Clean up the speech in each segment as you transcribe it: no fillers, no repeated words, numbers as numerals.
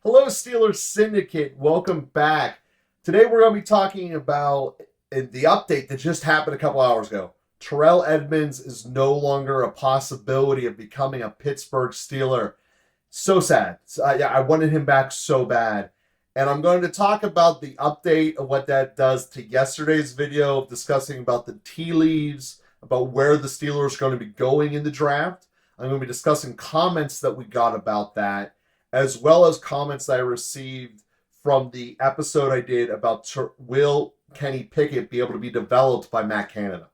Hello, Steelers Syndicate. Welcome back. Today we're going to be talking about the update that just happened a couple hours ago. Terrell Edmunds is no longer a possibility of becoming a Pittsburgh Steeler. So sad. I wanted him back so bad. And I'm going to talk about the update of what that does to yesterday's video of discussing about the tea leaves, about where the Steelers are going to be going in the draft. I'm going to be discussing comments that we got about that, as well as comments that I received from the episode I did about will Kenny Pickett be able to be developed by Matt Canada.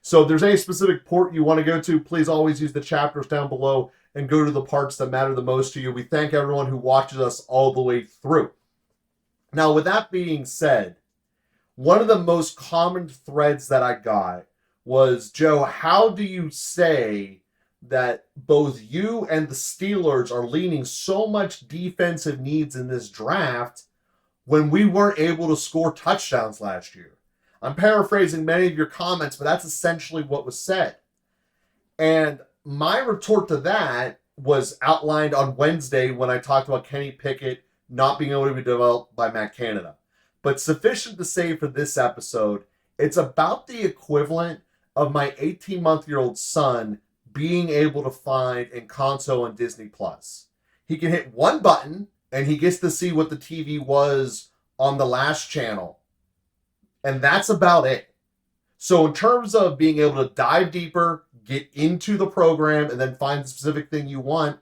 So if there's any specific port you want to go to, please always use the chapters down below and go to the parts that matter the most to you. We thank everyone who watches us all the way through. Now, with that being said, one of the most common threads that I got was, Joe, how do you say that both you and the Steelers are leaning so much defensive needs in this draft when we weren't able to score touchdowns last year? I'm paraphrasing many of your comments, but that's essentially what was said. And my retort to that was outlined on Wednesday when I talked about Kenny Pickett not being able to be developed by Matt Canada. But sufficient to say for this episode, it's about the equivalent of my 18-month-old son being able to find Encanto on Disney Plus. He can hit one button and he gets to see what the TV was on the last channel. And that's about it. So in terms of being able to dive deeper, get into the program, and then find the specific thing you want,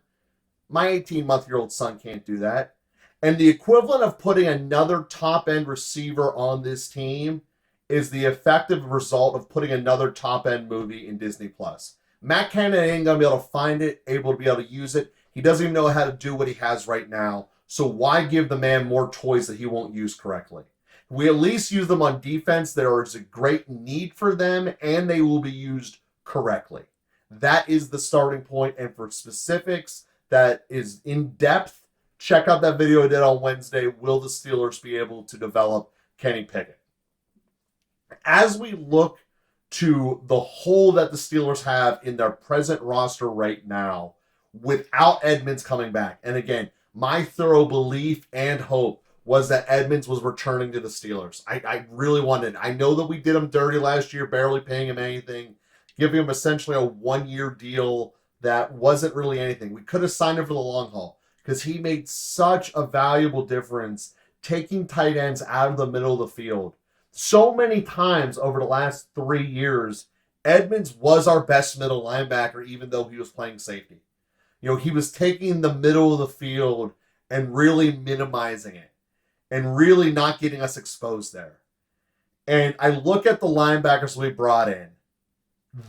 my 18-month-old son can't do that. And the equivalent of putting another top-end receiver on this team is the effective result of putting another top-end movie in Disney Plus. Matt Canada ain't going to be able to find it, able to be able to use it. He doesn't even know how to do what he has right now. So why give the man more toys that he won't use correctly? We at least use them on defense. There is a great need for them, and they will be used correctly. That is the starting point. And for specifics that is in depth, check out that video I did on Wednesday. Will the Steelers be able to develop Kenny Pickett? As we look to the hole that the Steelers have in their present roster right now, without Edmunds coming back, and again, my thorough belief and hope was that Edmunds was returning to the Steelers. I really wanted. I know that we did him dirty last year, barely paying him anything, giving him essentially a one-year deal that wasn't really anything. We could have signed him for the long haul because he made such a valuable difference taking tight ends out of the middle of the field. So many times over the last 3 years, Edmunds was our best middle linebacker, even though he was playing safety. He was taking the middle of the field and really minimizing it and really not getting us exposed there. And I look at the linebackers we brought in.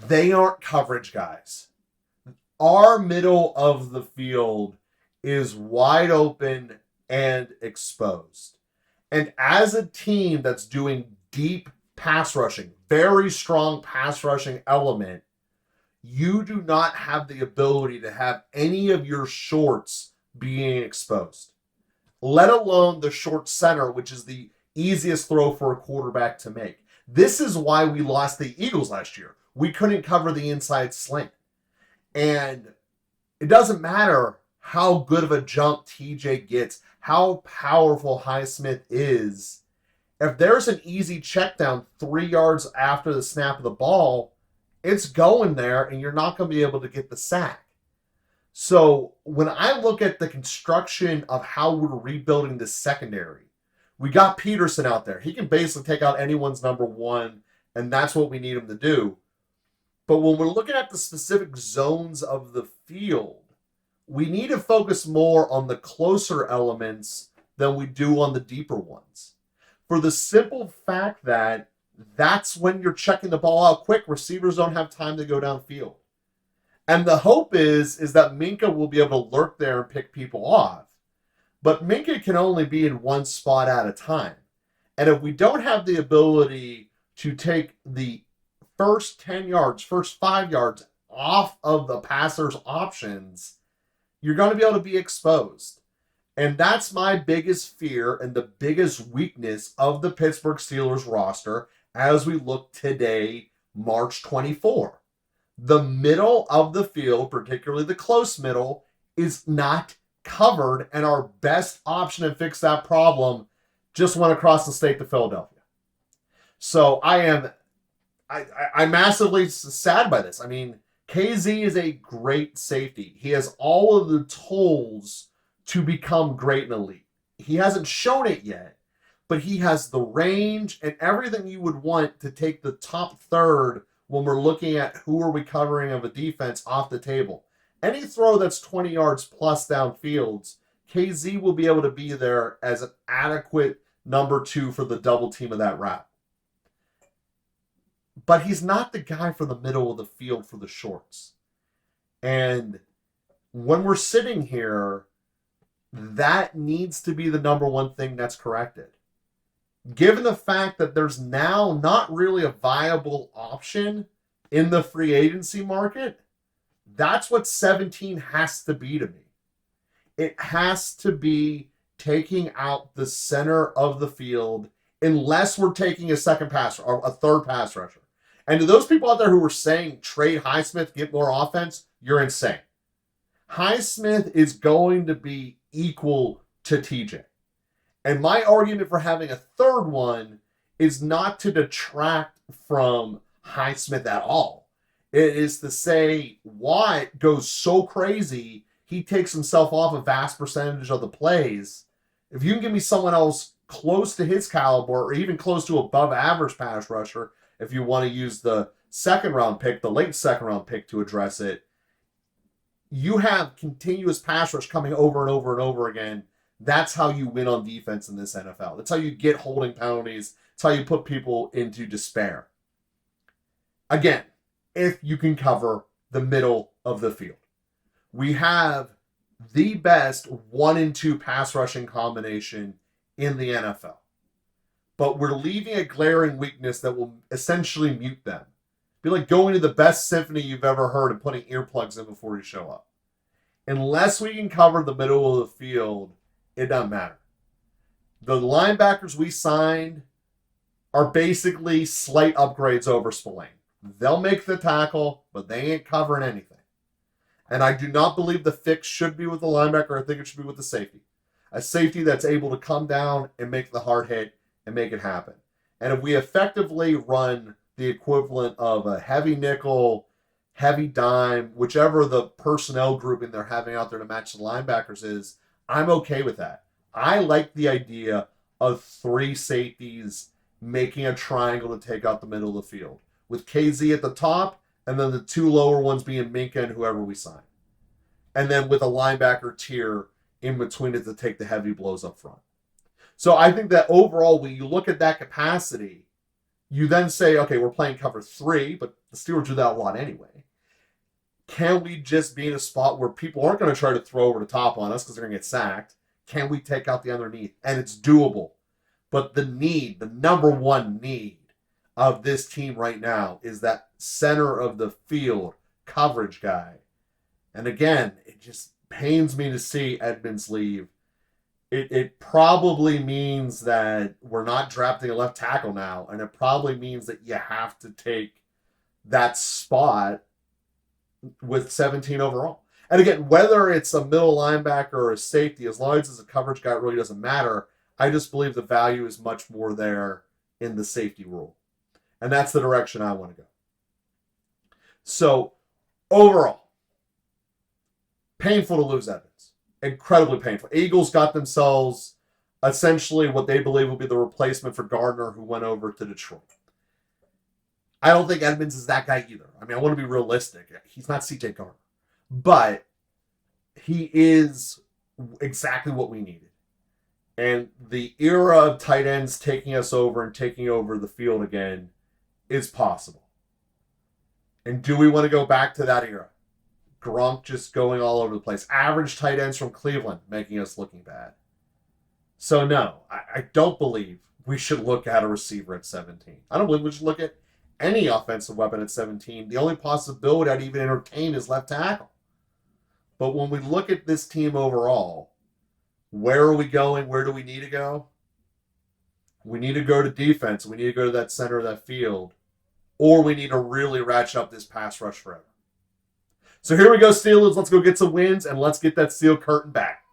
They aren't coverage guys. Our middle of the field is wide open and exposed. And as a team that's doing deep pass rushing, very strong pass rushing element, you do not have the ability to have any of your shorts being exposed, let alone the short center, which is the easiest throw for a quarterback to make. This is why we lost the Eagles last year. We couldn't cover the inside slant. And it doesn't matter how good of a jump TJ gets, how powerful Highsmith is. If there's an easy check down 3 yards after the snap of the ball, it's going there and you're not going to be able to get the sack. So when I look at the construction of how we're rebuilding the secondary, we got Peterson out there. He can basically take out anyone's number one, and that's what we need him to do. But when we're looking at the specific zones of the field, we need to focus more on the closer elements than we do on the deeper ones. For the simple fact that that's when you're checking the ball out quick. Receivers don't have time to go downfield. And the hope is that Minka will be able to lurk there and pick people off. But Minka can only be in one spot at a time. And if we don't have the ability to take the first 10 yards, first 5 yards off of the passer's options, you're going to be able to be exposed. And that's my biggest fear and the biggest weakness of the Pittsburgh Steelers roster as we look today, March 24. The middle of the field, particularly the close middle, is not covered, and our best option to fix that problem just went across the state to Philadelphia. So I'm massively sad by this. I mean, KZ is a great safety. He has all of the tools to become great and elite. He hasn't shown it yet, but he has the range and everything you would want to take the top third when we're looking at who are we covering of a defense off the table. Any throw that's 20 yards plus downfields, KZ will be able to be there as an adequate number 2 for the double team of that route. But he's not the guy for the middle of the field for the shorts. And when we're sitting here, that needs to be the number one thing that's corrected. Given the fact that there's now not really a viable option in the free agency market, that's what 17 has to be to me. It has to be taking out the center of the field unless we're taking a second pass or a third pass rusher. And to those people out there who were saying trade Highsmith, get more offense, you're insane. Highsmith is going to be equal to TJ. And my argument for having a third one is not to detract from Highsmith at all. It is to say Watt goes so crazy, he takes himself off a vast percentage of the plays. If you can give me someone else close to his caliber or even close to above average pass rusher, if you want to use the second round pick, the late second round pick to address it, you have continuous pass rush coming over and over and over again. That's how you win on defense in this NFL. That's how you get holding penalties. That's how you put people into despair. Again, if you can cover the middle of the field. We have the best 1 and 2 pass rushing combination in the NFL. But we're leaving a glaring weakness that will essentially mute them. Be like going to the best symphony you've ever heard and putting earplugs in before you show up. Unless we can cover the middle of the field, it doesn't matter. The linebackers we signed are basically slight upgrades over Spillane. They'll make the tackle, but they ain't covering anything. And I do not believe the fix should be with the linebacker. I think it should be with the safety. A safety that's able to come down and make the hard hit and make it happen. And if we effectively run the equivalent of a heavy nickel, heavy dime, whichever the personnel grouping they're having out there to match the linebackers is, I'm okay with that. I like the idea of 3 safeties making a triangle to take out the middle of the field, with KZ at the top, and then the 2 lower ones being Minka and whoever we sign. And then with a linebacker tier in between it to take the heavy blows up front. So I think that overall, when you look at that capacity, you then say, okay, we're playing cover 3, but the Steelers do that a lot anyway. Can we just be in a spot where people aren't going to try to throw over the top on us because they're going to get sacked? Can we take out the underneath? And it's doable. But the number one need of this team right now is that center of the field coverage guy. And again, it just pains me to see Edmunds leave. It probably means that we're not drafting a left tackle now, and it probably means that you have to take that spot with 17 overall. And again, whether it's a middle linebacker or a safety, as long as it's a coverage guy, it really doesn't matter. I just believe the value is much more there in the safety rule. And that's the direction I want to go. So, overall, painful to lose Edmunds. Incredibly painful. Eagles got themselves essentially what they believe will be the replacement for Gardner, who went over to Detroit. I don't think Edmunds is that guy either. I mean, I want to be realistic. He's not CJ Gardner. But he is exactly what we needed. And the era of tight ends taking us over and taking over the field again is possible. And do we want to go back to that era? Gronk just going all over the place. Average tight ends from Cleveland making us looking bad. So no, I don't believe we should look at a receiver at 17. I don't believe we should look at any offensive weapon at 17. The only possibility I'd even entertain is left tackle. But when we look at this team overall, where are we going? Where do we need to go? We need to go to defense. We need to go to that center of that field. Or we need to really ratchet up this pass rush forever. So here we go, Steelers. Let's go get some wins, and let's get that steel curtain back.